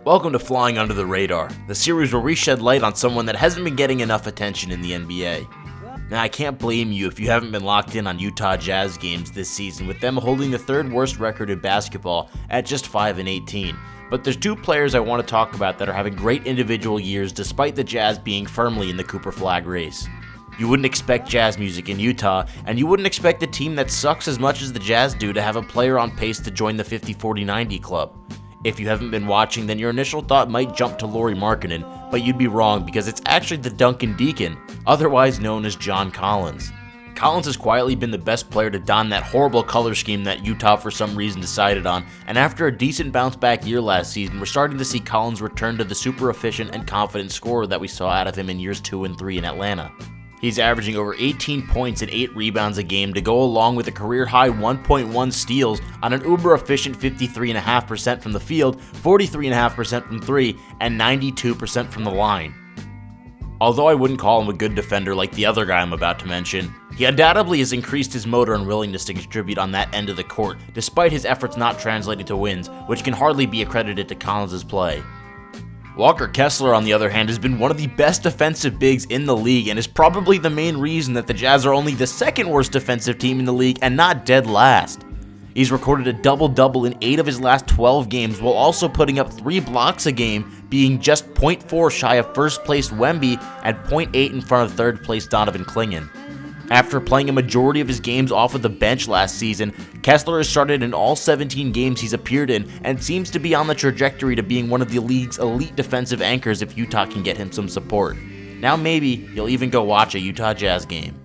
Welcome to Flying Under the Radar, the series where we shed light on someone that hasn't been getting enough attention in the NBA. Now, I can't blame you if you haven't been locked in on Utah Jazz games this season, with them holding the third worst record in basketball at just 5-18. But there's two players I want to talk about that are having great individual years despite the Jazz being firmly in the Cooper flag race. You wouldn't expect jazz music in Utah, and you wouldn't expect a team that sucks as much as the Jazz do to have a player on pace to join the 50-40-90 club. If you haven't been watching, then your initial thought might jump to Lauri Markkanen, but you'd be wrong because it's actually the Duncan Deacon, otherwise known as John Collins. Collins has quietly been the best player to don that horrible color scheme that Utah for some reason decided on, and after a decent bounce-back year last season, we're starting to see Collins return to the super efficient and confident scorer that we saw out of him in years 2 and 3 in Atlanta. He's averaging over 18 points and 8 rebounds a game to go along with a career-high 1.1 steals on an uber-efficient 53.5% from the field, 43.5% from 3, and 92% from the line. Although I wouldn't call him a good defender like the other guy I'm about to mention, he undoubtedly has increased his motor and willingness to contribute on that end of the court, despite his efforts not translating to wins, which can hardly be accredited to Collins' play. Walker Kessler, on the other hand, has been one of the best defensive bigs in the league and is probably the main reason that the Jazz are only the second worst defensive team in the league and not dead last. He's recorded a double-double in 8 of his last 12 games while also putting up 3 blocks a game, being just 0.4 shy of first-place Wemby and 0.8 in front of third-place Donovan Clingan. After playing a majority of his games off of the bench last season, Kessler has started in all 17 games he's appeared in and seems to be on the trajectory to being one of the league's elite defensive anchors if Utah can get him some support. Now maybe he'll even go watch a Utah Jazz game.